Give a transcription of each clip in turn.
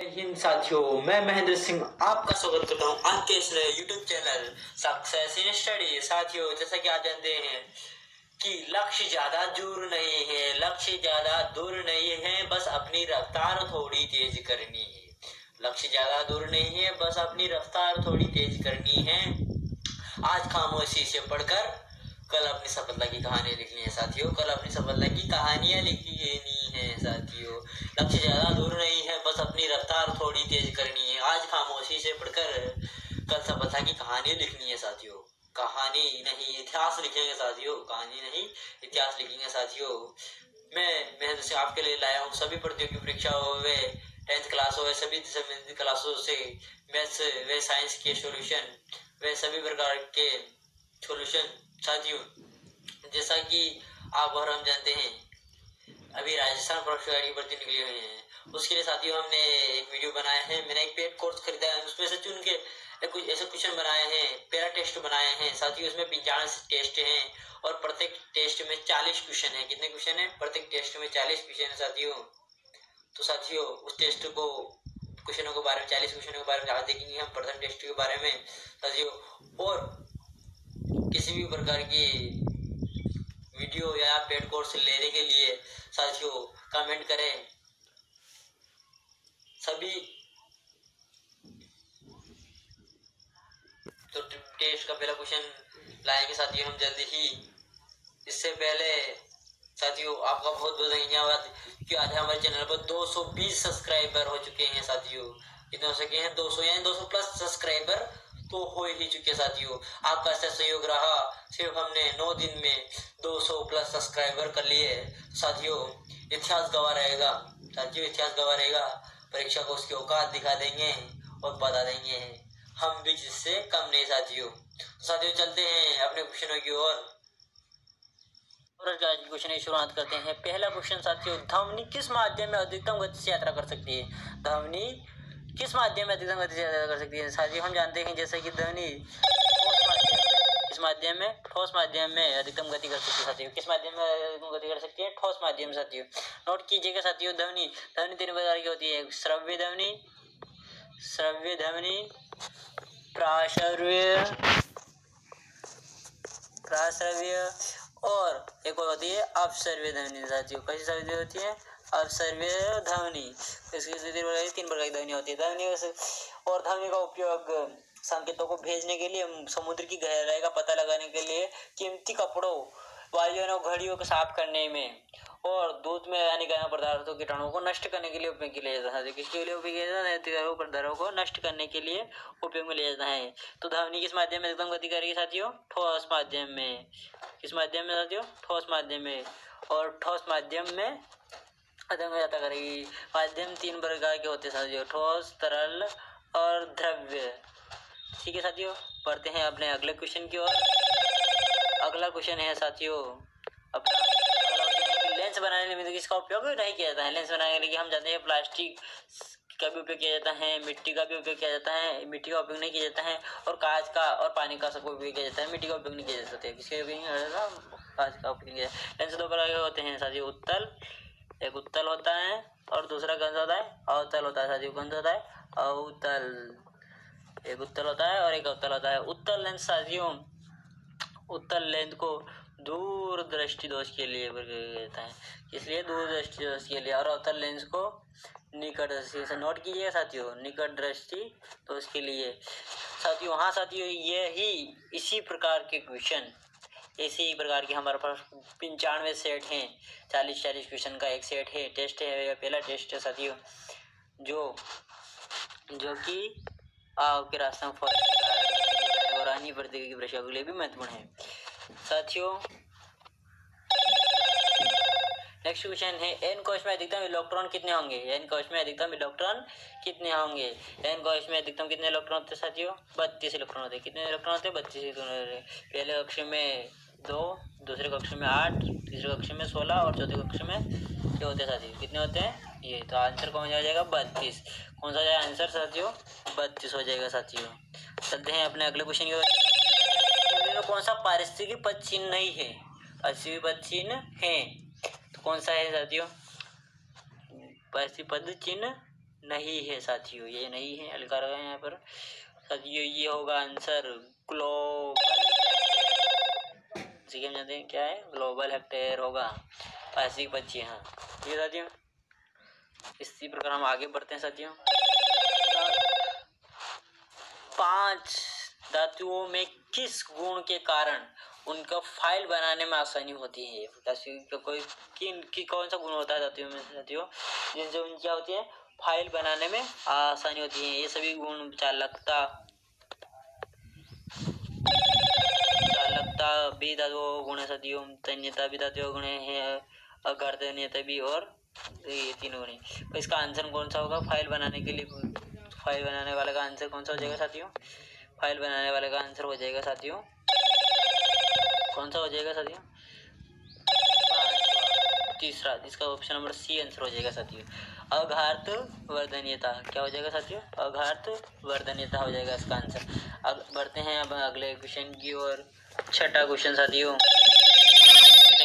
हिंद साथियों, मैं महेंद्र सिंह आपका स्वागत करता हूं आज के इस YouTube channel success in study. साथियों, जैसा कि आप जानते हैं कि लक्ष्य ज्यादा दूर नहीं है, लक्ष्य ज्यादा दूर नहीं है, बस अपनी रफ्तार थोड़ी तेज करनी है। लक्ष्य ज्यादा दूर नहीं है, बस अपनी रफ्तार थोड़ी तेज करनी है। आज खामोशी से पढ़कर कल अपनी सफलता की कहानी लिखनी है साथियों, कल अपनी सफलता की कहानियां लिखनी है साथियों। लक्ष्य ज्यादा दूर नहीं है, बस अपनी रफ्तार थोड़ी तेज करनी है। आज खामोशी से पढ़कर कल सफलता की कहानी लिखनी है साथियों। कहानी नहीं इतिहास लिखेंगे साथियों, कहानी नहीं इतिहास लिखेंगे साथियों। मैं महेंद्र सिंह आपके लिए लाया हूँ सभी प्रतियोगी परीक्षा हो वे 10th क्लास हो सभी संबंधित क्लासों से मैथ्स वे साइंस के सॉल्यूशन वे सभी प्रकार के सॉल्यूशन साथियों। जैसा कि आप और हम जानते हैं, अभी राजस्थान पुलिस की भर्ती निकली हुई है, उसके लिए साथियों हमने एक वीडियो बनाया है। मैंने एक पेड कोर्स खरीदा है, उसमें से चुन के कुछ ऐसे क्वेश्चन बनाए हैं, पैरा टेस्ट बनाए हैं साथियों। उसमें 95 टेस्ट हैं और प्रत्येक टेस्ट में 40 क्वेश्चन है। कितने क्वेश्चन है? प्रत्येक टेस्ट में 40 क्वेश्चन है साथियों। तो साथियों उस टेस्ट को क्वेश्चनों के बारे में 40 क्वेश्चनों के बारे में आज देखेंगे हम, प्रथम टेस्ट के बारे में साथियों। और किसी भी प्रकार की वीडियो या पेड कोर्स लेने के लिए साथियों कमेंट करें। सभी तो टेस्ट का पहला क्वेश्चन लाएंगे साथियों हम जल्दी ही। इससे पहले साथियों आपका बहुत बहुत धन्यवाद कि आज हमारे चैनल पर 220 सब्सक्राइबर हो चुके हैं साथियों। कितने हो सके हैं? 200 यानी 200 प्लस सब्सक्राइबर तो हो ही चुके साथियों। आपका ऐसा सहयोग रहा, सिर्फ हमने 9 दिन में 200 प्लस सब्सक्राइबर कर लिए साथियों। इतिहास गवाह रहेगा साथियों, इतिहास गवाह रहेगा। परीक्षा को उसकी औकात दिखा देंगे और बता देंगे हम भी जिससे कम नहीं साथियों। साथियों चलते हैं अपने क्वेश्चनों की ओर और क्वेश्चन की शुरुआत करते हैं। पहला क्वेश्चन साथियों, ध्वनि किस माध्यम में अधिकतम गति से यात्रा कर सकती है? ध्वनि किस माध्यम में अधिकतम गति से यात्रा कर सकती है साथियों? हम जानते हैं जैसे कि ध्वनि ठोस माध्यम में अधिकतम गति कर सकती है साथियों। किस माध्यम में अधिकतम गति कर सकती है? ठोस माध्यम साथियों। नोट कीजिएगा साथियों, ध्वनि 3 प्रकार की होती है। श्रव्य ध्वनि, प्राश्रव्य और एक और होती है अपश्रव्य ध्वनि साथियों। कैसी ध्वनि होती है? अपश्रव्य ध्वनि। इसकी 3 प्रकार की ध्वनि होती है। ध्वनि का उपयोग संकेतों को भेजने के लिए, समुद्र की गहराई का पता लगाने के लिए, कीमती कपड़ों, वायुओं और घड़ियों को साफ करने में और दूध में हानिकारक पदार्थों कीटाणुओं को नष्ट करने के लिए उपयोग किया जाता है। किसके लिए उपयोग किया जाता है? पदार्थों को नष्ट करने के लिए उपयोग में लिया जाता है। तो ध्वनि किस माध्यम में एकदम गति करेगी साथियों? ठोस माध्यम में। किस माध्यम में साथियों? ठोस माध्यम में। और ठोस माध्यम में अधिकतम यात्रा करेगी। माध्यम 3 प्रकार के होते हैं साथियों, ठोस, तरल और द्रव्य। ठीक है साथियों, पढ़ते हैं अपने अगले क्वेश्चन की ओर। अगला क्वेश्चन है साथियों अपना लेंस बनाने में किसका उपयोग नहीं किया जाता है? लेंस बनाने के लिए हम जानते हैं प्लास्टिक का भी उपयोग किया जाता है, मिट्टी का भी उपयोग किया जाता है। मिट्टी का उपयोग नहीं किया जाता है और कांच का और पानी का सबको उपयोग किया जाता है। मिट्टी का उपयोग नहीं किया जाता है। किसके उपयोग नहीं किया जाता? कांच का उपयोग किया जाता है। लेंस 2 प्रकार के होते हैं साथियों, उत्तल, एक उत्तल होता है और दूसरा कौन सा होता है? अवतल होता है साथियों। कौन सा होता है? अवतल। एक उत्तल होता है और एक अवतल होता है। उत्तल लेंस साथियों, उत्तल लेंस को दूर दृष्टि दोष के लिए प्रयोग किया जाता है, इसलिए दूर दृष्टि दोष के लिए। और अवतल लेंस को निकट दृष्टि से नोट कीजिएगा साथियों, निकट दृष्टि दोष के लिए साथियों। हाँ साथियों, यही इसी प्रकार के क्वेश्चन, इसी प्रकार के हमारे पास 95 सेट हैं। 40 क्वेश्चन का एक सेट है, टेस्ट है, पहला टेस्ट है साथियों, जो कि आपके राजस्थान और अन्य प्रतियोगी परीक्षा के लिए भी महत्वपूर्ण है साथियों। नेक्स्ट क्वेश्चन है, एन कोश में अधिकतम इलेक्ट्रॉन कितने होंगे? एन कोश में अधिकतम इलेक्ट्रॉन कितने होंगे? एन कोश में अधिकतम कितने इलेक्ट्रॉन होते हैं साथियों? 32 इलेक्ट्रॉन होते हैं। कितने इलेक्ट्रॉन होते हैं? 32 इलेक्ट्रॉन होते हैं। पहले कक्ष में 2, दूसरे कक्ष में 8, तीसरे कक्ष में 16 और चौथे कक्ष में क्या होते हैं साथियों? कितने होते हैं? ये तो आंसर कौन हो जाएगा? 32। कौन सा जाएगा आंसर साथियों? 32 हो जाएगा साथियों। चलते हैं अपने अगले क्वेश्चन की ओर। कौन सा पारिस्थितिकी पद चिन्ह नहीं है? पारिस्थितिकी पद चिन्ह है तो कौन सा है साथियों? पारिस्थितिकी पद चिन्ह नहीं है साथियों, ये नहीं है, लिखा रहा है यहाँ पर साथियों। ये होगा आंसर ग्लोबल हेक्टेयर। इसी के हम जानते हैं क्या है, ग्लोबल हेक्टेयर होगा वार्षिक पक्षी। हाँ ठीक है साथियों, इसी प्रकार हम आगे बढ़ते हैं साथियों। 5 धातुओं में किस गुण के कारण उनका फाइल बनाने में आसानी होती है? कोई कौन सा गुण होता है धातुओं में साथियों जिनसे उनकी क्या होती है, फाइल बनाने में आसानी होती है? ये सभी गुण चालकता भी धातुओं गुण है साथियों, तन्यता भी धातुओं गुण है, अघर्तनीयता भी, और ये तीन गुण है। तो इसका आंसर कौन सा होगा फाइल बनाने के लिए? फाइल बनाने वाले का आंसर कौन सा हो जाएगा साथियों? फाइल बनाने वाले का आंसर हो जाएगा साथियों, कौन सा हो जाएगा साथियों? तीसरा, जिसका ऑप्शन नंबर सी आंसर हो जाएगा साथियों, अघात वर्धनीयता। क्या हो जाएगा साथियों? अघात वर्धनीयता हो जाएगा इसका आंसर। अब बढ़ते हैं अब अगले क्वेश्चन की ओर। छठा क्वेश्चन साथियों, छठा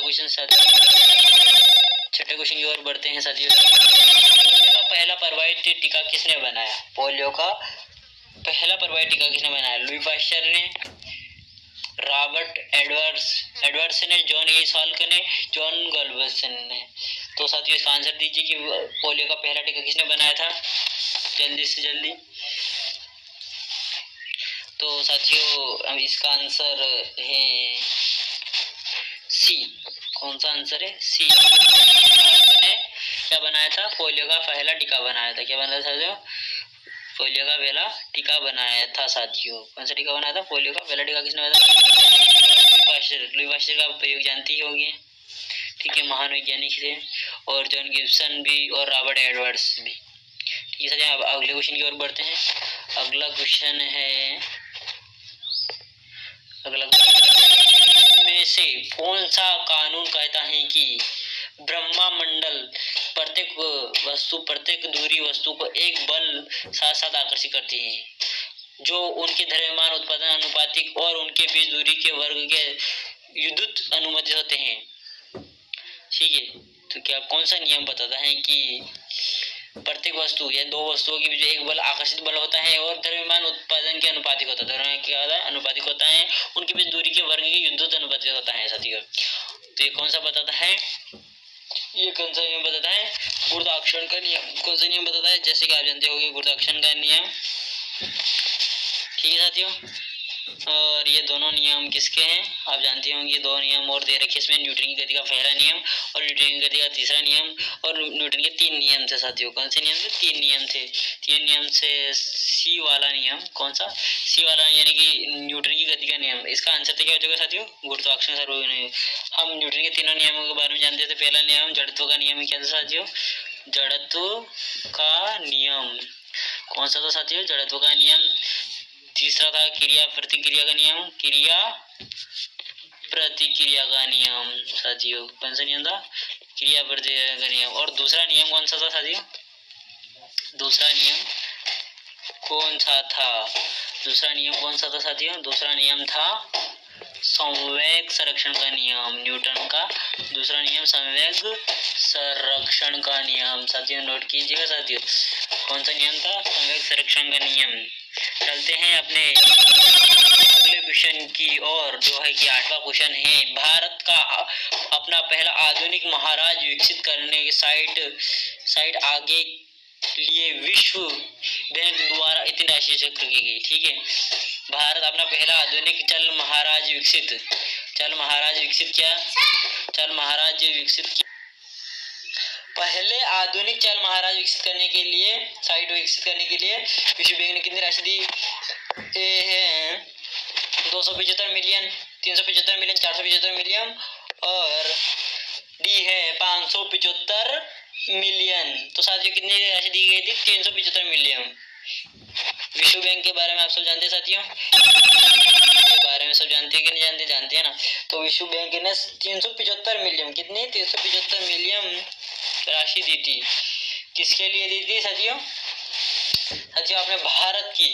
क्वेश्चन की ओर बढ़ते हैं साथियों। पोलियो का पहला परवाहित टीका किसने बनाया? पोलियो का पहला परवाहित टीका किसने बनाया? लुई पाश्चर ने, रॉबर्ट एडवर्ड्स ने, जॉन ए साल्क ने, जॉन गॉल्बसन ने। तो साथियों इसका आंसर दीजिए कि पोलियो का पहला टीका किसने बनाया था, जल्दी से जल्दी। तो साथियों इसका आंसर है सी। कौन सा आंसर है? सी। ने क्या बनाया था? पोलियो का पहला टीका बनाया था। क्या बनाया था साथियों? पोलियो का पहला टीका बनाया था साथियों। कौन सा टीका बनाया था? पोलियो का पहला टीका किसने बनाया था? लुई पाश्चर का प्रयोग जानती ही होगी, ठीक है, महान वैज्ञानिक थे, और जॉन गिब्सन भी, और रॉबर्ट एडवर्ड्स भी। ठीक है साथियों, अब अगले क्वेश्चन की ओर बढ़ते हैं। अगला क्वेश्चन में से कौन सा कानून कहता है कि ब्रह्मांडल प्रत्येक दूरी वस्तु को एक बल साथ साथ आकर्षित करती है, जो उनके द्रव्यमान उत्पादन अनुपातिक और उनके बीच दूरी के वर्ग के विद्युत अनुमति होते हैं? ठीक है, तो क्या कौन सा नियम बताता है कि प्रत्येक वस्तु या दो वस्तुओं के बीच एक बल आकर्षित बल होता है और द्रव्यमान उत्पादन के अनुपातिक होता है, द्रव्यमान क्या होता है? अनुपातिक होता है, उनके बीच दूरी के वर्ग के विद्युत अनुपातिक होता है साथियों। तो ये कौन सा बताता है? ये कौन सा नियम बताता है? गुरुत्वाकर्षण का नियम। कौन सा नियम बताता है? जैसे कि आप जानते होंगे गुरुत्वाकर्षण का नियम, ठीक है साथियों। और ये दोनों नियम किसके हैं? आप जानते होंगे, दो नियम और दे रखे इसमें, न्यूटन की गति का पहला नियम और न्यूटन की गति का तीसरा नियम, और न्यूटन के 3 नियम थे साथियों। कौन से नियम थे? 3 नियम थे। 3 नियम से सी वाला नियम, कौन सा? सी वाला, यानी कि न्यूटन की गति का नियम। इसका आंसर तो क्या हो जाएगा साथियों? गुरुत्वाकर्षण सर्वोच्च नियम। हम न्यूटन के तीनों नियमों के बारे में जानते थे। पहला नियम जड़त्व का नियम क्या था साथियों? जड़त्व का नियम। कौन सा था साथियों? जड़त्व का नियम। तीसरा था क्रिया प्रतिक्रिया का नियम, क्रिया प्रतिक्रिया का नियम साथियों। कौन सा नियम था? क्रिया प्रतिक्रिया का नियम। और दूसरा नियम कौन सा था साथियों? दूसरा नियम कौन सा था? दूसरा नियम कौन सा था साथियों? दूसरा नियम था संवेग संरक्षण का नियम। न्यूटन का दूसरा नियम संवेग संरक्षण का नियम। साथियों नोट कीजिएगा साथियों, कौन सा नियम था? संवेग संरक्षण का नियम। चलते हैं अपने अगले क्वेश्चन की ओर, जो है कि 8वां क्वेश्चन है। भारत का अपना पहला आधुनिक महाराज विकसित करने की साइट आगे लिए विश्व बैंक द्वारा इतनी राशि चक्र की गई। ठीक है, भारत अपना पहला आधुनिक जल महाराज विकसित पहले आधुनिक जल महाराज विकसित करने के लिए विश्व बैंक ने कितनी राशि दी? ए है 275 मिलियन, 375 मिलियन, 475 मिलियन, और डी है 575 मिलियन। तो साथियों कितनी राशि दी गई थी? 375 मिलियन। विश्व बैंक के बारे में आप सब जानते हैं साथियों, के बारे में सब जानते हैं कि नहीं जानते? जानते हैं ना। तो विश्व बैंक ने 375 मिलियन, कितनी? 375 मिलियन राशि दी थी। किसके लिए दी थी साथियों? अपने भारत के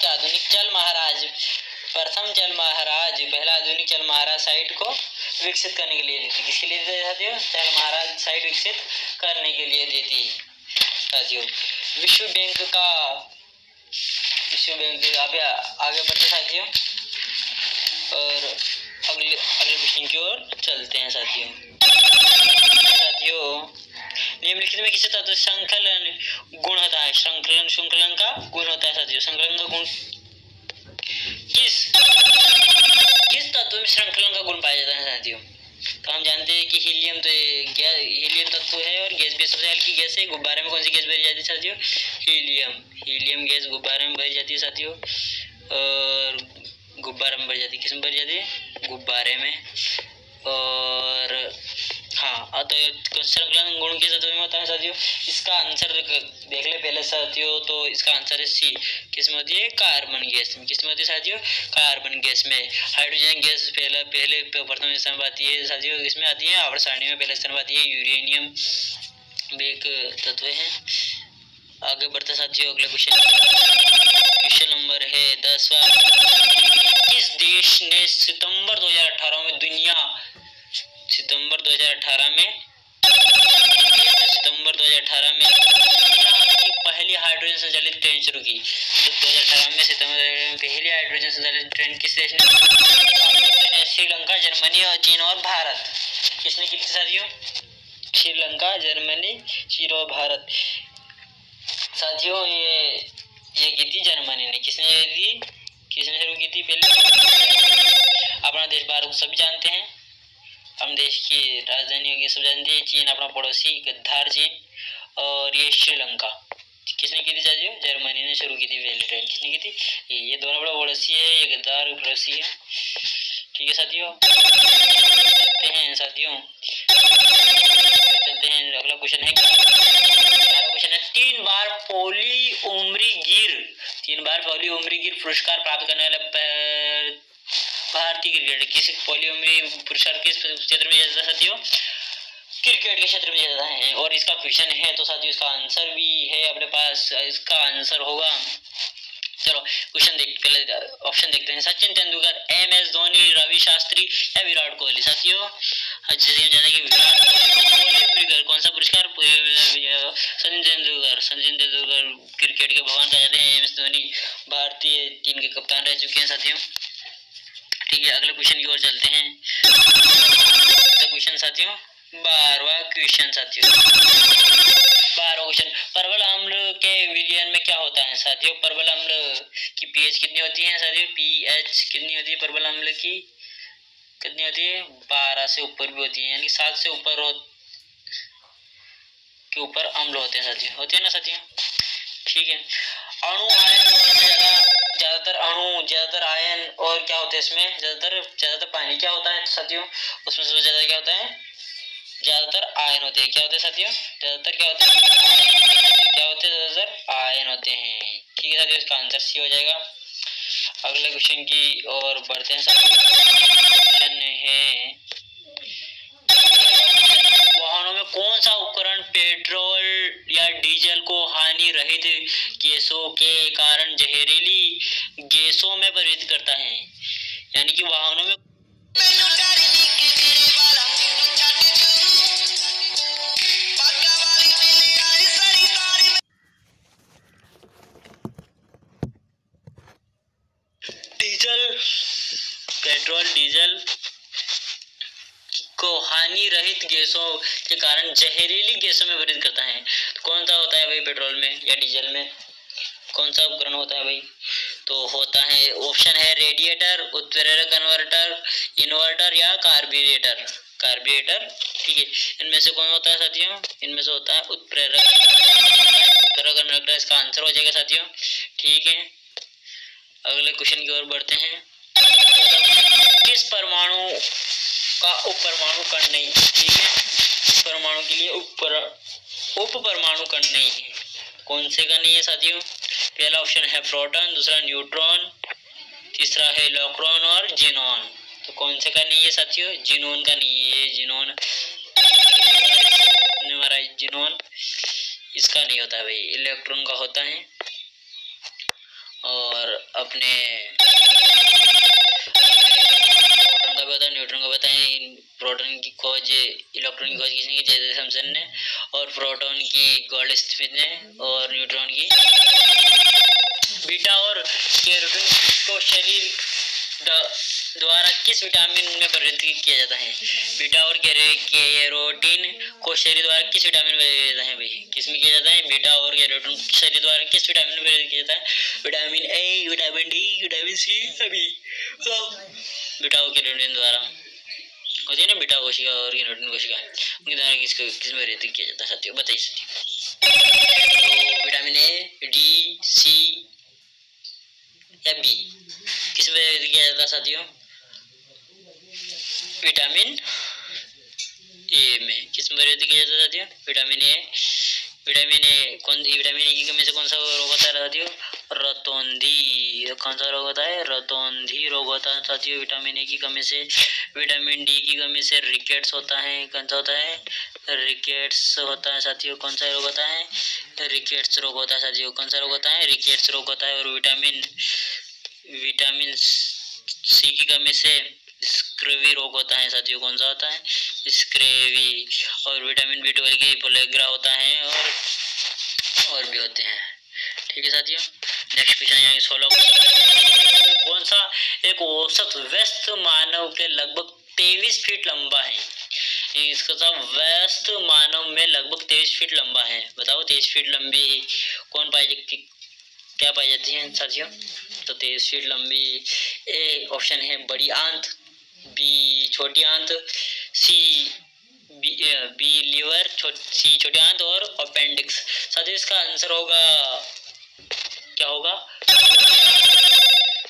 आधुनिक जल महाराज, प्रथम जल महाराज, पहला आधुनिक जल महाराज साइट को विकसित करने के लिए दी थी। किसके लिए दी थी साथियों? जल महाराज साइट विकसित करने के लिए दी थी साथियों। विश्व बैंक आप आगे बढ़ते साथियों और अगले क्वेश्चन की ओर चलते हैं साथियों। निम्नलिखित में किसे तत्व संकलन गुण होता है? संकलन का गुण होता है साथियों। संकलन का गुण किस तत्व में संकलन का गुण पाया जाता है साथियों? तो हम जानते हैं कि हीलियम तो हीलियम तत्व है और गैस भी सबसे हल्की गैस है। गुब्बारे में कौन सी गैस भरी जाती है साथियों? हीलियम गैस गुब्बारे में भरी जाती है साथियों। और गुब्बारे में भरी जाती है, किस में भरी जाती है? गुब्बारे में। और हाँ, तो संकलन गुण किस तत्व में होता है साथियों? इसका आंसर देख ले पहले साथियों। तो इसका आंसर है सी। किस में होती है? कार्बन गैस में। किस में होती है साथियों? कार्बन गैस में। हाइड्रोजन गैस पहले प्रथम स्थान पर आती है साथियों। किसमें आती है? आवर्त सारणी में पहले स्थान पर आती है। यूरेनियम भी एक तत्व है। आगे बढ़ते साथियों अगले क्वेश्चन नंबर है 10वां। किस देश ने सितंबर 2018 में दुनिया की पहली हाइड्रोजन संचालित ट्रेन शुरू की? तो 2018 में सितंबर में पहली हाइड्रोजन संचालित ट्रेन किस देश ने? श्रीलंका, जर्मनी और चीन और भारत। किसने की थी साथियों? श्रीलंका, जर्मनी, चीन और भारत। साथियों ये की थी जर्मनी ने। किसने शुरू की थी? पहले अपना देश भारत सभी जानते हैं। हम देश की राजधानी की सब जानते हैं। चीन अपना पड़ोसी गद्दार चीन। और ये श्रीलंका किसने की थी साथियों? जर्मनी ने शुरू की थी पहली ट्रेन। किसने की थी? ये दोनों बड़ा पड़ोसी है, ये गद्दार पड़ोसी है। ठीक है साथियों, चलते हैं अगला क्वेश्चन है। 3 बार पॉली उमरी गिर पुरस्कार प्राप्त करने वाला भारतीय क्रिकेटर किस पॉली उमरी पुरस्कार किस क्षेत्र में जाता है साथियों? क्रिकेट के क्षेत्र में जाता है। और इसका क्वेश्चन है तो साथियों इसका आंसर भी है अपने पास। इसका आंसर होगा, चलो क्वेश्चन पहले ऑप्शन देखते हैं। सचिन तेंदुलकर, MS धोनी, रवि शास्त्री या विराट कोहली? साथियों कौन सा पुरस्कार? सचिन तेंदुलकर क्रिकेट के भगवान कहे जाते हैं। MS धोनी भारतीय टीम के कप्तान रह चुके हैं साथियों। ठीक है, अगले क्वेश्चन की ओर चलते हैं। क्वेश्चन साथियों 12वां क्वेश्चन साथियों। 12वां क्वेश्चन, परवल अम्ल के विलयन में क्या होता है साथियों? परवल अम्ल की pH कितनी होती है साथियों? pH कितनी होती है परवल अम्ल की? कितनी होती है? 12 से ऊपर भी होती है, यानी 7 से ऊपर अम्ल होते हैं साथियों। होते हैं ना साथियों? ठीक है। अणु आयन ज्यादातर आयन और क्या होते हैं इसमें? ज्यादातर पानी क्या होता है साथियों? उसमें सबसे ज्यादा क्या होता है? ज्यादातर आयन होते हैं। क्या होते हैं साथियों? ज्यादातर क्या होते हैं? ज्यादातर आयन होते हैं। ठीक है साथियों, इसका आंसर सी हो जाएगा। अगले क्वेश्चन की ओर बढ़ते हैं साथियों। क्वेश्चन है, वाहनों में कौन सा उपकरण पेट्रोल या डीजल को हानि रहित गैसों के कारण जहरीली गैसों में परिवर्तित करता है? यानी कि वाहनों में पेट्रोल डीजल को हानि रहित गैसों के कारण जहरीली गैसों में परिवर्तित करता है। तो कौन सा होता है भाई? पेट्रोल में या डीजल में कौन सा उपकरण होता है भाई? तो होता है, ऑप्शन है रेडिएटर, उत्प्रेरक कन्वर्टर, इन्वर्टर या कार्बोरेटर। ठीक है, इनमें से कौन होता है साथियों? इनमें से होता है उत्प्रेरक कन्वर्टर। इसका आंसर हो जाएगा साथियों। ठीक है, अगले क्वेश्चन की ओर बढ़ते हैं। किस परमाणु का उप परमाणु कण नहीं? ठीक है, परमाणु के लिए उप परमाणु कण नहीं है। कौन से का नहीं है साथियों? पहला ऑप्शन है प्रोटॉन, दूसरा न्यूट्रॉन, तीसरा है इलेक्ट्रॉन और जीनॉन। तो कौन से का नहीं है साथियों? जीनॉन का नहीं है। जीनॉन इसका नहीं होता है भाई, इलेक्ट्रॉन का होता है। और अपने प्रोटॉन का भी होता है, न्यूट्रॉन का बताएं। प्रोटॉन की खोज, इलेक्ट्रॉन की खोज किसने की? जे थॉमसन ने। और प्रोटॉन की गोल्डस्मिथ ने। और न्यूट्रॉन की बीटा और कैरोटीन को शरीर द्वारा किस विटामिन में परिवर्तित किया जाता है? बीटा और कैरोटीन को शरीर द्वारा किस विटामिन में किया जाता है भाई? किस में किया जाता है? बीटा और कैरोटीन शरीर द्वारा किस विटामिन में परिवर्तित किया जाता है? Vitamin A, vitamin D, vitamin C, सभी बीटा और कैरोटीन द्वारा होती है ना, बीटा कोशिका और कैरोटीन कोशिका, उनके द्वारा किस में परिवर्तित किया जाता है साथियों? बताइए साथियों। तो विटामिन ए, डी, सी या बी किस में परिवर्तित किया जाता है साथियों? विटामिन ए में। किस में परिवर्तित किया जाता है साथियों? Vitamin A. विटामिन ए की कमी से कौन सा रोग होता है साथियों? रतौंधी। कौन सा रोग होता है? रतौंधी रोग होता है साथियों विटामिन ए की कमी से। विटामिन डी की कमी से रिकेट्स होता है। कौन सा होता है? रिकेट्स होता है साथियों। कौन सा रोग होता है? रिकेट्स रोग होता है साथियों। कौन सा रोग होता है? रिकेट्स रोग होता है। और विटामिन सी की कमी से स्क्रवी रोग होता है साथियों। कौन सा होता है? स्क्रवी। और विटामिन B12 की पोलेग्रा होता है और भी होते हैं। ठीक है साथियों। नेक्स्ट क्वेश्चन यहाँ 16 कौन सा एक औसत व्यस्त मानव के लगभग 23 फीट लंबा है? इसका व्यस्त मानव में लगभग 23 फीट लंबा है। बताओ 23 फीट लंबी कौन क्या पाई जाती है साथियों? तो 23 फीट लंबी ए ऑप्शन है बड़ी आंत, बी छोटी आंत, सी बी लीवर, सी छोटी आंत और अपेंडिक्स। साथियों इसका आंसर होगा, क्या होगा?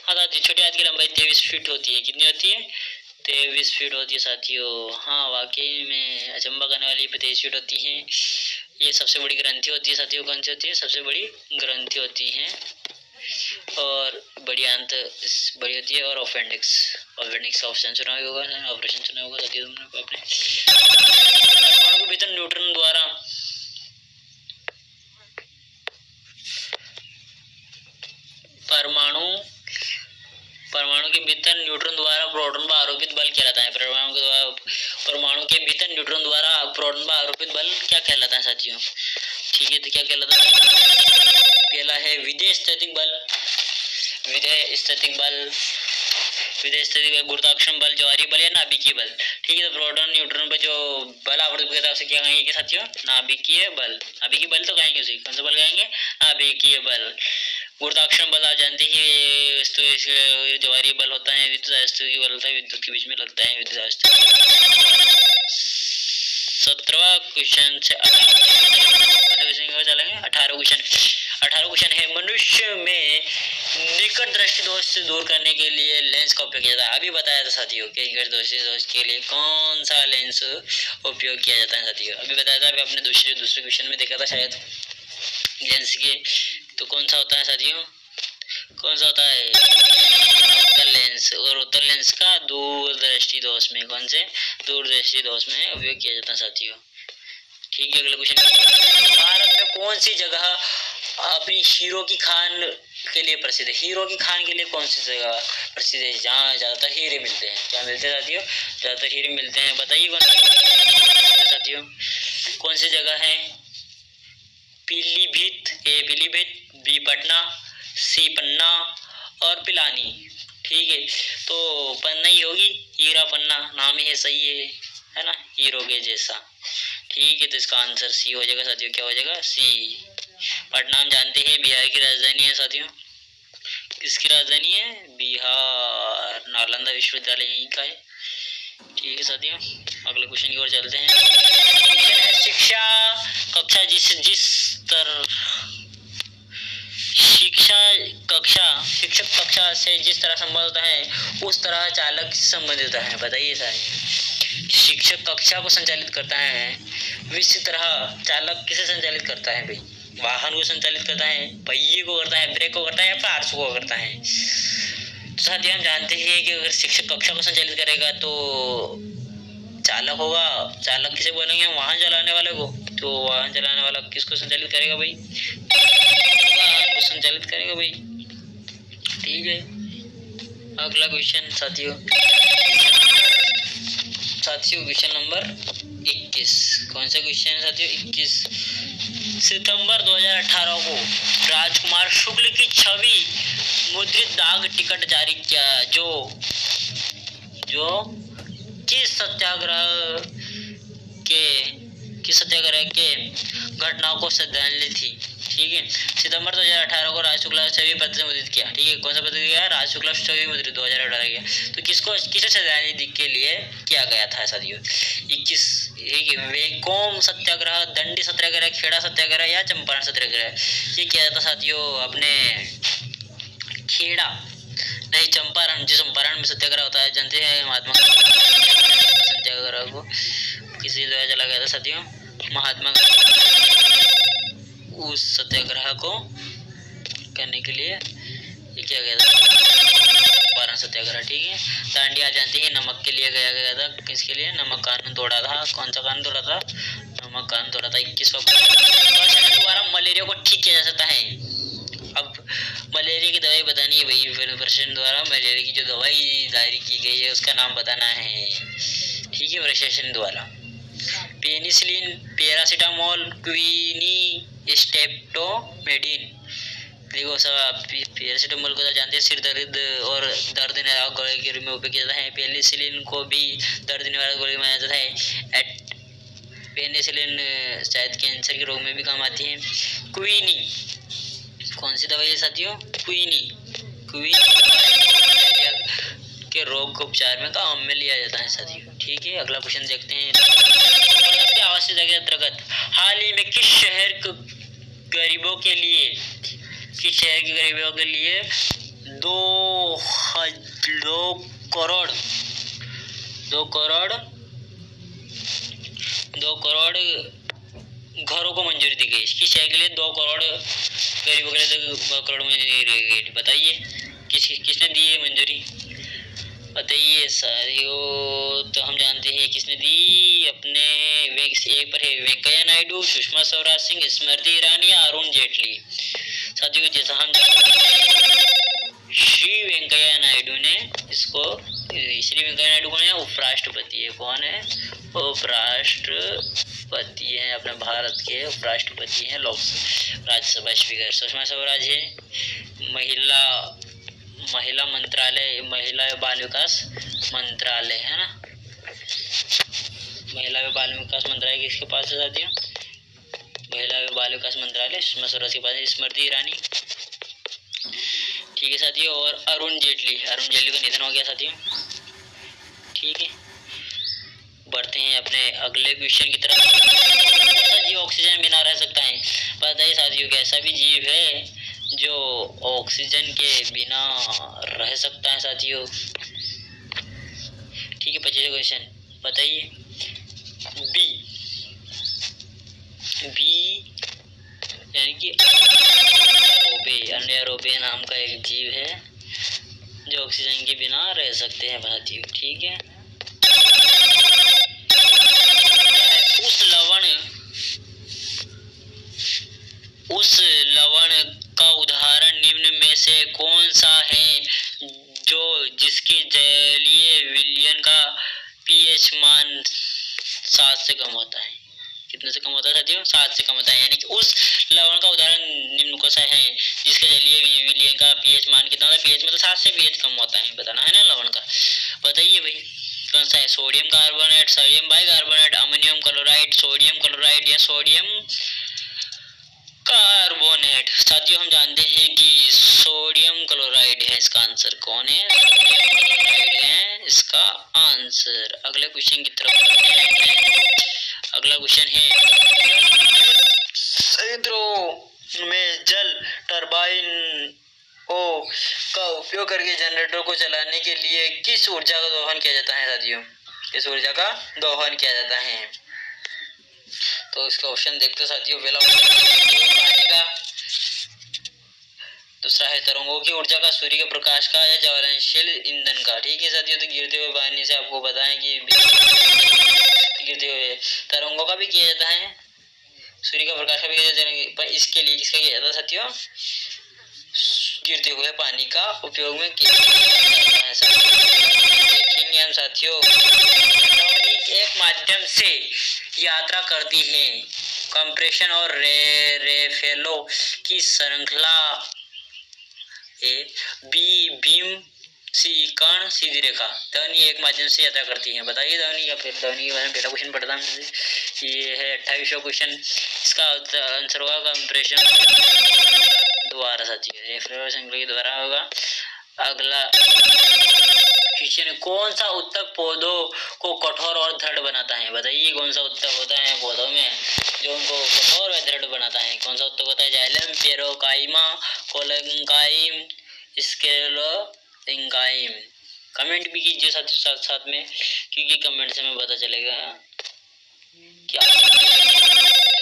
हाँ साथियों, छोटी आंत की लंबाई 23 फीट होती है। कितनी होती है? 23 फीट होती है साथियों। हाँ वाकई में अचंभा करने वाली 23 फीट होती है। ये सबसे बड़ी ग्रंथि होती है साथियों। कौन सी होती है? सबसे बड़ी ग्रंथि होती है। और बड़ी आंत बड़ी होती है। और अपेंडिक्स का ऑप्शन चुना होगा, ऑपरेशन चुना होगा साथियों तुमने अपने। परमाणु के भीतर न्यूट्रॉन द्वारा परमाणु के भीतर न्यूट्रॉन द्वारा प्रोटॉन पर आरोपित बल कहलाता है। परमाणु के भीतर न्यूट्रॉन द्वारा प्रोटॉन पर आरोपित बल क्या कहलाता है साथियों? ठीक है, तो क्या कहलाता है? पहला है विधेय स्थैतिक बल, गुरुत्वाकर्षण बल, ज्वारीय बल या नाभिकीय बल। ठीक है, तो प्रोटॉन न्यूट्रॉन पर जो बल आवर्तित करता है उसे क्या कहेंगे साथियों? नाभिकीय बल। नाभिकीय बल तो कहेंगे उसे। कौन सा बल कहेंगे? नाभिकीय बल। गुरुत्वाकर्षण बल आप जानते ही ज्वारीय बल होता है, विद्युत की बल होता है, विद्युत के बीच में लगता है विद्युत। 17वां क्वेश्चन से 18 क्वेश्चन है मनुष्य में निकट दृष्टि दोष से दूर करने के लिए लेंस का उपयोग किया जाता है। अभी बताया था साथियों कि निकट दृष्टि दोष के लिए कौन सा लेंस उपयोग किया जाता है साथियों? अभी बताया था, अभी आपने दूसरे क्वेश्चन में देखा था शायद लेंस के। तो कौन सा होता है साथियों? कौन सा होता है? उत्तल लेंस। और उत्तल लेंस का दूरदृष्टि दोष में, कौन से? दूरदृष्टि दोष में उपयोग किया जाता है साथियों। ठीक है, अगला क्वेश्चन। भारत में कौन सी जगह अपनी हीरो की खान के लिए प्रसिद्ध है? हीरो की खान के लिए कौन सी जगह प्रसिद्ध है जहाँ ज्यादातर हीरे मिलते हैं? क्या मिलते हैं साथियों? ज्यादातर हीरे मिलते हैं। बताइए कौन साथियों? कौन सी जगह है? पीलीभीत, ए पीलीभीत, बी पटना, सी पन्ना और पिलानी। ठीक है, तो पन्ना ही होगी, हीरा पन्ना नाम ही है, सही है ना, हीरो के जैसा। ठीक है, तो इसका आंसर सी हो जाएगा साथियों। क्या हो जाएगा? सी। पटना हम जानते हैं बिहार की राजधानी है साथियों। किसकी राजधानी है? बिहार। नालंदा विश्वविद्यालय यहीं का है। ठीक है साथियों, अगले क्वेश्चन की ओर चलते हैं। क्वेश्चन है शिक्षक कक्षा से जिस तरह संबंध होता है उस तरह चालक से संबंधित होता है। बताइए साहब, शिक्षक कक्षा को संचालित करता है, इसी तरह चालक किसे संचालित करता है भाई? वाहन को संचालित करता है, पहिए को करता है, ब्रेक को करता है या पार्ट्स को करता है? तो साथ ही हम जानते हैं कि अगर शिक्षक कक्षा को संचालित करेगा तो चालक होगा। चालक किसे बोलेंगे? वाहन चलाने वाले को। तो वाहन चलाने वाला किसको संचालित करेगा भाई? वाहन को संचालित करेगा भाई। ठीक है। अगला क्वेश्चन साथियों क्वेश्चन नंबर 21। कौन सा क्वेश्चन है साथियों? 21। सितंबर 2018 को राजकुमार शुक्ल की छवि मुद्रित डाक टिकट जारी किया जो किस सत्याग्रह के घटनाओं को श्रद्धांजलि थी। ठीक है। सितंबर 2018 को राज शुक्ला छवि पत्र से मुद्रित किया। ठीक है। कौन सा पत्र किया? राज शुक्ला छवि मुद्रित 2018 किया। तो किसे श्रद्धांजलि के लिए किया गया था साथियों? 21। ठीक है। वैकोम सत्याग्रह, दंडी सत्याग्रह, खेड़ा सत्याग्रह या चंपारण सत्याग्रह? ये किया था साथियों अपने खेड़ा नहीं चंपारण। जो चंपारण में सत्याग्रह होता है जानते हैं, महात्मा सत्याग्रह को किसी द्वारा चला गया था साथियों? महात्मा उस सत्याग्रह को करने के लिए ये किया गया था चंपारण सत्याग्रह। ठीक है। दांडिया जानते हैं नमक के लिए गया था। किसके लिए? नमक कानून तोड़ा था। कौन सा कानून तोड़ा था? नमक कानून तोड़ा था। 21वां द्वारा मलेरिया को ठीक किया जा सकता है। अब मलेरिया की दवाई बतानी है भाई। प्रशासन द्वारा मलेरिया की जो दवाई जारी की गई है उसका नाम बताना है। ठीक है। प्रशासन द्वारा पेनिसिलिन, पैरासीटामोल, क्विनी, स्टेप्टोमेडिन। देखो सब पैरासीटामोल को तो जानते हैं, सिर दर्द और दर्द निवारक गोली के रूप में उपयोग किया जाता है। पेनिसिलिन को भी दर्द निवारक गोली माना जाता है। पेनिसिलिन शायद कैंसर के रोग में भी काम आती है। क्विनी कौन सी दवाई है साथियों? क्विनी के रोग के उपचार में काम में लिया जाता है साथियों। ठीक है। अगला क्वेश्चन देखते हैं। आवास योजना के अंतर्गत हाल ही में किस शहर के गरीबों के लिए 2 करोड़ घरों को मंजूरी दी गई? किस शहर के लिए 2 करोड़ गरीबों के लिए 2 करोड़ मंजूरी दी गई? बताइए किसने दी है मंजूरी? बताइए साथियों। तो हम जानते हैं किसने दी। अपने एक पर है वेंकैया नायडू, सुषमा स्वराज सिंह, स्मृति ईरानी या अरुण जेटली। साथियों जैसा हम श्री वेंकैया नायडू ने इसको, श्री वेंकैया नायडू कौन है? उपराष्ट्रपति है। कौन है? उपराष्ट्रपति है अपने भारत के। उपराष्ट्रपति है राज्यसभा स्पीकर। सुषमा स्वराज है महिला मंत्रालय, महिला एवं बाल विकास मंत्रालय है ना। महिला एवं बाल विकास मंत्रालय किसके पास है साथियों? महिला एवं बाल विकास मंत्रालय सुषमा स्वराज के पास है। स्मृति ईरानी। ठीक है साथियों। और अरुण जेटली का निधन हो गया साथियों। ठीक है। बढ़ते हैं अपने अगले क्वेश्चन की तरफ। ऐसा जीव ऑक्सीजन बिना रह सकता है? बताइए साथियों कैसा भी जीव है जो ऑक्सीजन के बिना रह सकता है साथियों? ठीक है। 25वां क्वेश्चन बताइए। बी यानी कि अनएरोबे नाम का एक जीव है जो ऑक्सीजन के बिना रह सकते हैं साथियों। ठीक है। उस लवण का उदाहरण निम्न में से कौन सा है जिसके जलीय विलयन का पीएच मान 7 से कम होता है? कितने से कम होता है साथियों? 7 से कम होता है। यानी कि उस लवण का उदाहरण निम्न कौन सा है जिसके जलीय विलयन का पीएच मान कितना होता है? पीएच मतलब 7 से पीएच कम होता है, बताना है ना लवण का। बताइए भाई कौन सा है? Sodium carbonate, sodium bicarbonate, ammonium chloride, sodium chloride या सोडियम कार्बोनेट। साथियों हम जानते हैं कि सोडियम क्लोराइड है इसका आंसर। कौन है? सोडियम क्लोराइड है इसका आंसर। अगले क्वेश्चन की तरफ बढ़ते हैं। अगला क्वेश्चन है संयंत्रों में जल टरबाइन का उपयोग करके जनरेटर को चलाने के लिए किस ऊर्जा का दोहन किया जाता है साथियों? किस ऊर्जा का दोहन किया जाता है? तो इसका ऑप्शन देखते साथियों। पहला पानी का, दूसरा है तरंगों की ऊर्जा का, सूर्य के प्रकाश का या ज्वलनशील ईंधन का। ठीक है साथियों। तो गिरते हुए पानी से आपको बताएं कि गिरते हुए तरंगों का भी किया जाता है, सूर्य का प्रकाश का भी किया जाता है। पर इसके लिए किसका किया जाता है साथियों? गिरते हुए पानी का उपयोग में किया जाता है। देखेंगे हम साथियों, ध्वनि एक माध्यम से यात्रा करती है। कंप्रेशन और रेफेलो की श्रृंखला ए बी बीम सी कर्ण सीधी रेखा ध्वनि एक माध्यम से यात्रा करती है। बताइए ध्वनि का फिर ध्वनि के बारे में पहला क्वेश्चन पढ़ता हूँ। ये है 28वां क्वेश्चन। इसका आंसर होगा कंप्रेशन द्वारा साथियों, रेफरेंस श्रृंखला के द्वारा होगा। अगला क्वेश्चन, कौन सा उत्तक पौधों को कठोर और दृढ़ बनाता है? बताइए कौन सा उत्तक होता है पौधों में जो उनको कठोर और दृढ़ बनाता है? कौन सा उत्तक होता है? जाइलम, पेरोकाइमा, कोलंकाइम, स्क्लेरोइंकाइम। कमेंट भी कीजिए साथियों साथ साथ में, क्योंकि कमेंट से हमें पता चलेगा क्या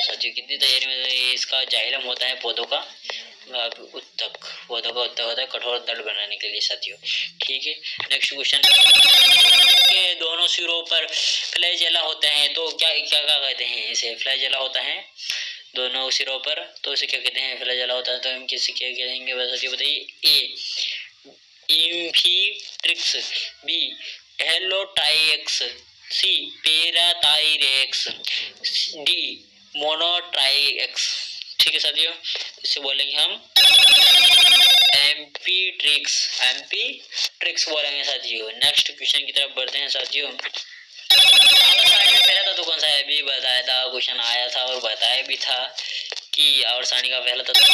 साथियों कितनी तैयारी में। इसका जाइलम होता है पौधों का उत्तक, पौधों का उत्तक होता है कठोर दृढ़ बनाने के लिए साथियों। ठीक है, नेक्स्ट क्वेश्चन, के दोनों सिरों पर फ्लैजेला होते हैं तो क्या क्या क्या कहते हैं इसे? फ्लैजेला होता है दोनों सिरों पर, तो इसे क्या कहते हैं? फ्लैजेला होता है तो हम किसी क्या कहेंगे साथियों? बताइए। ए इम्फीट्रिक्स, बी हेलोटाइक्स, सी पेराटाइरेक्स, डी मोनोट्राइक्स। ठीक है साथियों, इसे बोलेंगे हम एम्फीट्रिक्स बोलेंगे साथियों। नेक्स्ट क्वेश्चन की तरफ बढ़ते हैं साथियों। आवर्त सारणी में पहला तत्व कौन सा है? भी बताया था, क्वेश्चन आया था और बताया भी था कि आवर्त सारणी का पहला तत्व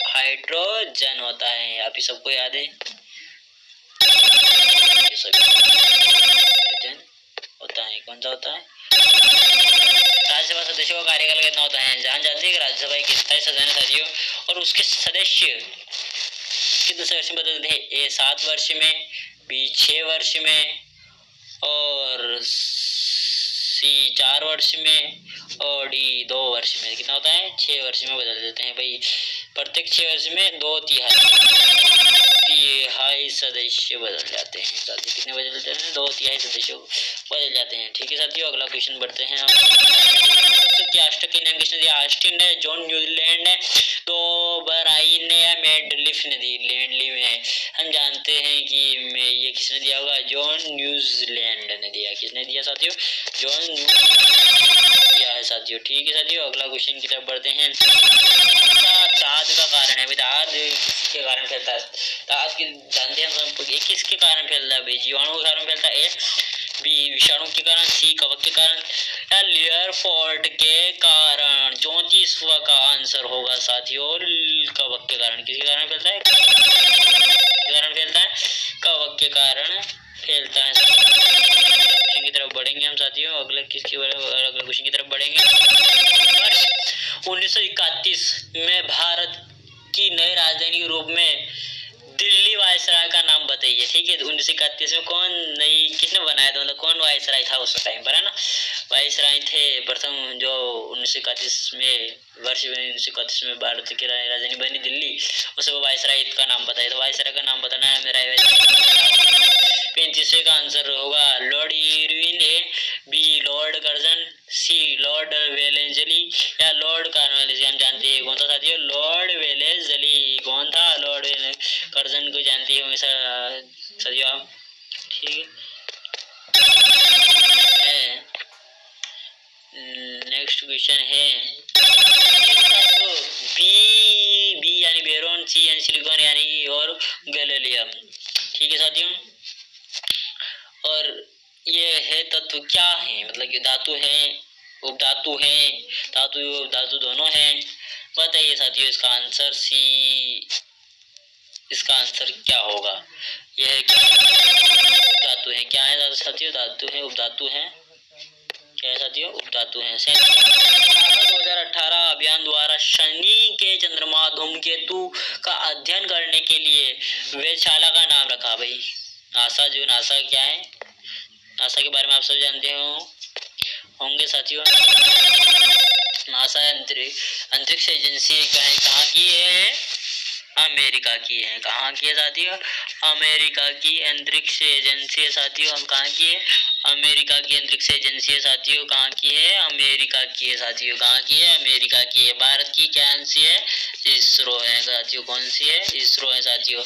हाइड्रोजन होता है। आप ही सबको याद है हाइड्रोजन होता है। कौन सा होता है? राज्यसभा सदस्यों का कार्यकाल कितना होता है? जान जानते हैं कि राज्यसभा एक स्थायी सदन है साथियों, और उसके सदस्य कितने वर्ष में बदलते हैं? ए 7 वर्ष में, बी 6 वर्ष में, और सी 4 वर्ष में, और डी 2 वर्ष में। कितना होता है? 6 वर्ष में बदल देते हैं भाई। प्रत्येक 6 वर्ष में 2 तिहाई सदस्य बदल जाते हैं साथियों। कितने बदल जाते हैं? 2 तिहाई सदस्य बदल जाते हैं। ठीक है साथियों, अगला क्वेश्चन बढ़ते हैं हम। ऑस्ट्रेलिया ने किसने दिया? ऑस्टिन ने, जॉन न्यूजीलैंड ने, तो बराइन ने या मेडलिफ ने दी? लैंडली में हम जानते हैं कि ये किसने दिया होगा? जॉन न्यूजीलैंड ने दिया। किसने दिया साथियों? जॉन दिया है साथियों। ठीक है साथियों, अगला क्वेश्चन की तरफ बढ़ते हैं। दाद का कारण है? दाद किसके कारण फैलता है? दाद की जानते हैं हम, किसके कारण फैलता है? जीवाणु के कारण फैलता है। बी विषाणु के कारण, सी कवक के कारण, या लेयर फॉल्ट के कारण? 34वां का आंसर होगा साथियों कवक के कारण। किसके कारण फैलता है? किसके कारण फैलता है? कवक के कारण फैलता है। क्वेश्चन की तरफ बढ़ेंगे हम साथियों। अगले क्वेश्चन की तरफ बढ़ेंगे। वर्ष 1931 में भारत की नई राजधानी के रूप में दिल्ली वायसराय का नाम बताइए। ठीक है, 1931 में किसने बनाया था? मतलब कौन वायसराय था उस टाइम पर, है ना? वायसराय थे प्रथम जो 1931 में, वर्ष 1931 में भारत की राजधानी बनी दिल्ली, उसको वायसराय का नाम बताया। तो वायसराय का नाम बताना है मेरा। 35वें का आंसर होगा Lord Irwin, A B Lord Curzon, C Lord Wellesley, या लॉर्ड कॉर्नवालिस। हम जानते हैं कौन था साथियों? Lord Wellesley. कौन था? लॉर्ड कर्जन को जानती हो साथियों आप। ठीक है, नेक्स्ट क्वेश्चन है बी यानी बेरोन, सी यानी सिलिकॉन यानी और गैलियम। ठीक है साथियों, और ये है तत्व क्या है? मतलब कि धातु है, उपधातु है, धातु उपधातु दोनों हैं। बताइए साथियों इसका आंसर सी। इसका आंसर क्या होगा? यह उपधातु है। क्या है साथियों? धातु है, उपधातु है। क्या है साथियों? उपधातु है। 2018 अभियान द्वारा शनि के चंद्रमा धूमकेतु का अध्ययन करने के लिए वेधशाला का नाम रखा भाई। नासा, जो नासा क्या है? नासा के बारे में आप सब जानते होंगे साथियों। नासा अंतरिक्ष एजेंसी कहाँ की है? अमेरिका की है। कहाँ की है साथियों? अमेरिका की अंतरिक्ष एजेंसी है साथियों। हम कहाँ की है? अमेरिका की अंतरिक्ष एजेंसी है साथियों, कहाँ की है? अमेरिका की है साथियों, कहाँ की है? अमेरिका की है। भारत की कौन सी है? इसरो है साथियों, कौन सी है? इसरो है साथियों।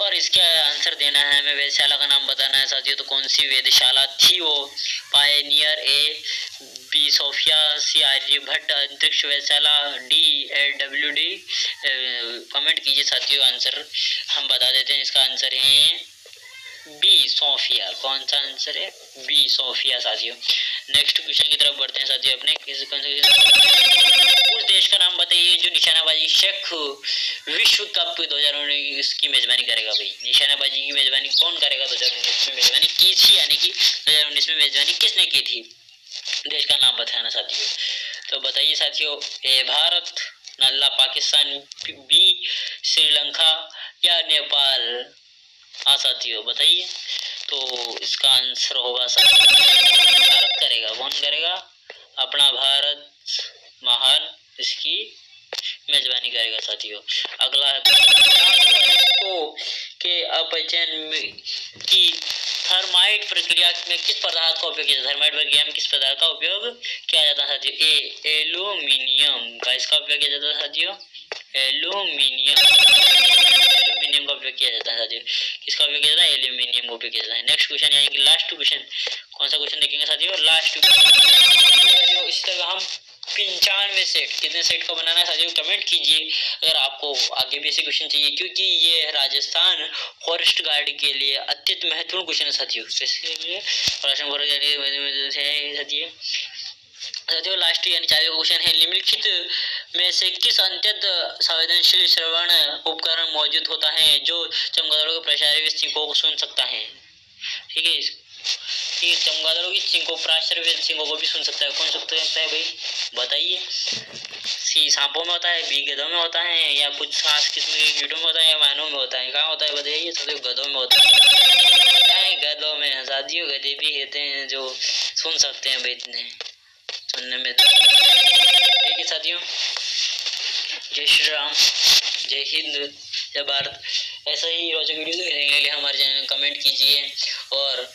और इसका आंसर देना है हमें, वेधशाला का नाम बताना है साथियों। तो कौन सी वेधशाला थी वो? पायनियर, ए बी सोफिया, सी आर्यभट्ट अंतरिक्ष वेधशाला, डी AWD। कमेंट कीजिए साथियों, आंसर हम बता देते हैं। इसका आंसर है बी सोफिया। कौन सा आंसर है? बी सोफिया साथियों। नेक्स्ट क्वेश्चन की तरफ बढ़ते हैं साथियों अपने। उस देश का नाम बताइए जो निशानेबाजी शेख विश्व कप 2019 की मेजबानी करेगा। भाई निशानेबाजी की मेजबानी कौन करेगा? 2019 में मेजबानी की थी, यानी कि 2019 में मेजबानी किसने की थी? देश का नाम बताना साथियों। तो बताइए साथियों, ए भारत, नल्ला पाकिस्तान, बी श्रीलंका या नेपाल? हाँ साथियों बताइए। तो इसका आंसर होगा भारत करेगा। कौन करेगा? अपना भारत महान इसकी मेजबानी करेगा साथियों। अगला है के अपचयन की थर्माइट प्रक्रिया में किस पदार्थ का उपयोग किया जाता है? थर्माइट प्रक्रिया में किस पदार्थ का उपयोग किया जाता है साथियों? ए एल्यूमिनियम का इसका उपयोग किया जाता है साथियों। एल्यूमिनियम का उपयोग किया जाता है साथियों। किसका उपयोग किया जाता है? एल्यूमिनियम का उपयोग किया जाता है। नेक्स्ट क्वेश्चन यानी कि लास्ट क्वेश्चन, कौन सा क्वेश्चन देखेंगे साथियों? लास्ट साथियों। इस तरह हम 95 सेट, कितने सेट का बनाना है साथियों? कमेंट कीजिए अगर आपको आगे भी ऐसे क्वेश्चन चाहिए, क्योंकि ये राजस्थान फॉरेस्ट गार्ड के लिए अत्यंत महत्वपूर्ण क्वेश्चन है साथियों। साथियों लास्ट यानी 4 क्वेश्चन है, निम्नलिखित में से किस अत्यंत संवेदनशील श्रवण उपकरण मौजूद होता है जो चमगादड़ों के प्रसारित सिंकों को सुन सकता है? ठीक है, चमगादड़ों की सिंकों, प्राश्रवित सिंकों को भी सुन सकता है। कौन सकता है भाई बताइए? सी सांपों में होता है, बी गधों में होता है, या कुछ खास किस्म के कीटों में होता है, या मानव में होता है? कहाँ होता है बताइए? साथियों गधों में होता है। गधों में साथियों, गधे भी कहते हैं जो सुन सकते हैं भाई, इतने सुनने में। ठीक है साथियों, जय श्री राम, जय हिंद, जय भारत। ऐसा ही रोचक वीडियो देखने के लिए हमारे चैनल कमेंट कीजिए और